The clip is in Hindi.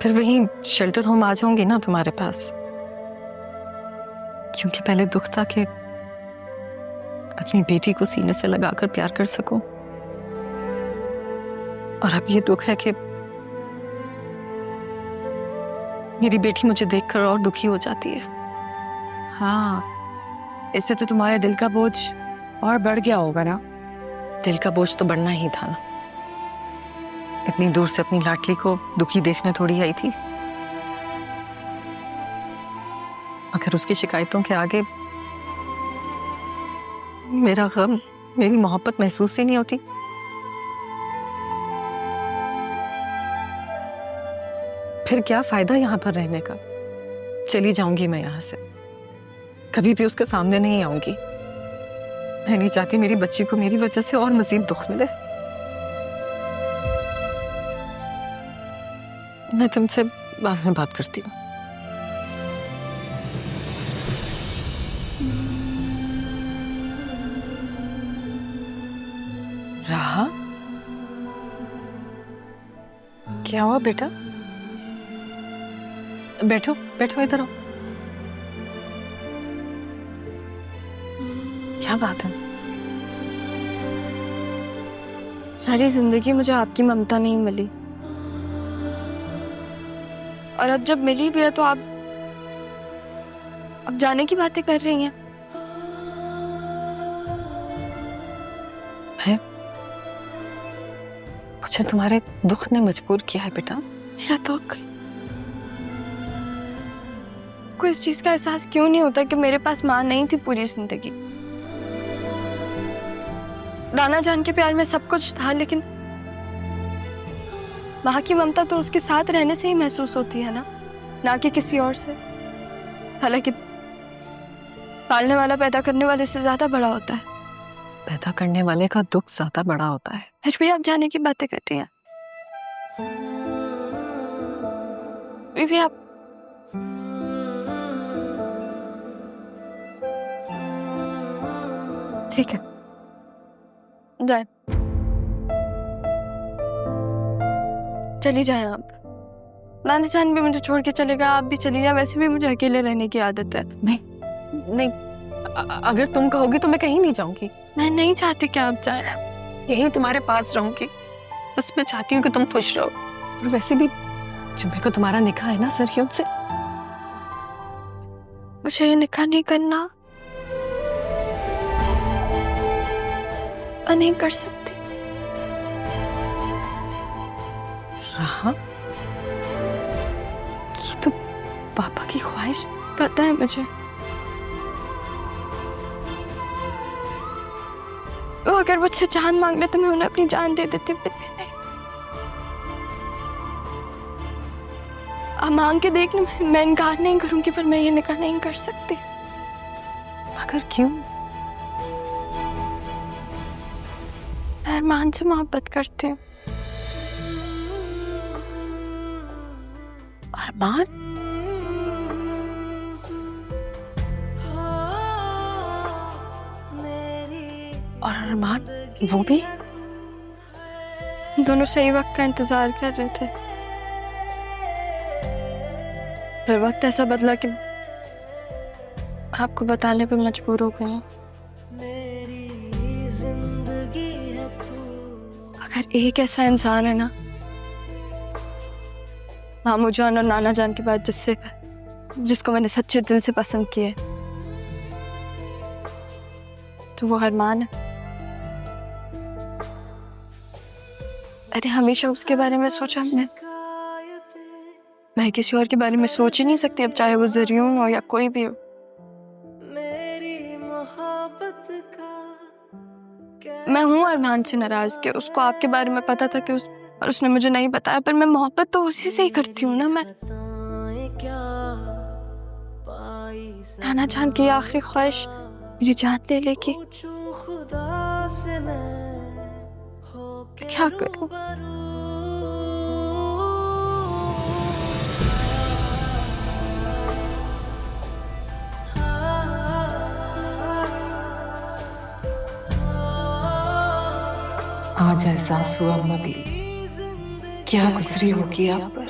फिर वहीं शेल्टर होम आ जाऊंगी ना तुम्हारे पास, क्योंकि पहले दुख था कि अपनी बेटी को सीने से लगाकर प्यार कर सकूं, और अब ये दुख है कि मेरी बेटी मुझे देखकर और दुखी हो जाती है। हाँ, इससे तो तुम्हारे दिल का बोझ और बढ़ गया होगा ना। दिल का बोझ तो बढ़ना ही था ना, इतनी दूर से अपनी लाडली को दुखी देखने थोड़ी आई थी, मगर उसकी शिकायतों के आगे मेरा गम, मेरी मोहब्बत महसूस ही नहीं होती। फिर क्या फायदा यहाँ पर रहने का? चली जाऊंगी मैं यहाँ से, कभी भी उसके सामने नहीं आऊंगी। मैं नहीं चाहती मेरी बच्ची को मेरी वजह से और मजीद दुख मिले। मैं तुमसे बाद में बात करती हूँ। राहा, क्या हुआ बेटा? बैठो बैठो, इधर आओ। क्या बात है? सारी जिंदगी मुझे आपकी ममता नहीं मिली, और अब जब मिली भी है तो आप अब जाने की बातें कर रही हैं। है? मुझे तुम्हारे दुख ने मजबूर किया है बेटा। मेरा दुख को इस चीज का एहसास क्यों नहीं होता कि मेरे पास माँ नहीं थी पूरी जिंदगी। राना जान के प्यार में सब कुछ था, लेकिन माँ की ममता तो उसके साथ रहने से ही महसूस होती है ना कि किसी और से। हालांकि पालने वाला पैदा करने वाले से ज्यादा बड़ा होता है। पैदा करने वाले का दुख ज्यादा बड़ा होता है। फिर भी आप जाने की बातें कर रही हैं। फिर भी आप ठीक है, जाए, चली जाए आप। नाना जान भी मुझे छोड़ के चलेगा, आप भी चली जाए। वैसे भी मुझे अकेले रहने की आदत है। नहीं, अगर तुम कहोगी तो मैं कहीं नहीं जाऊंगी। मैं नहीं चाहती कि आप जाए, यहीं तुम्हारे पास रहूंगी। बस मैं चाहती हूँ कि तुम खुश रहो। और वैसे भी जुम्मे को तुम्हारा निकाह है ना सरयून से। मुझे ये निकाह नहीं करना, मैं नहीं कर सकती। राहा, ये तो पापा की ख्वाहिश। पता है मुझे, वो अगर मुझसे जान मांग ले तो मैं उन्हें अपनी जान दे देती। आप मांग के देख लो, मैं इनकार नहीं करूंगी, पर मैं ये निकाह नहीं कर सकती। मगर क्यों? अरमान से मोहब्बत करती हूँ। अरमान? और अरमान वो भी? दोनों सही वक्त का इंतजार कर रहे थे, फिर वक्त ऐसा बदला कि आपको बताने पे मजबूर हो गई हूँ। अगर एक ऐसा इंसान है ना मामू जान और नाना जान के बाद जिसको मैंने सच्चे दिल से पसंद किया है, तो वो अरमान है। अरे हमेशा उसके बारे में सोचा हमने, मैं किसी और के बारे में सोच ही नहीं सकती, अब चाहे वो ज़रियून हो या कोई भी हो। मैं हूँ अरमान से नाराज के उसको आपके बारे में पता था कि और उसने मुझे नहीं बताया, पर मैं मोहब्बत तो उसी से ही करती हूँ ना। मैं नाना जान की आखिरी ख्वाहिश मेरी जान ले लेगी, क्या करूँ? आज एहसास हुआ अम्मा भी क्या गुजरी होगी आप पर।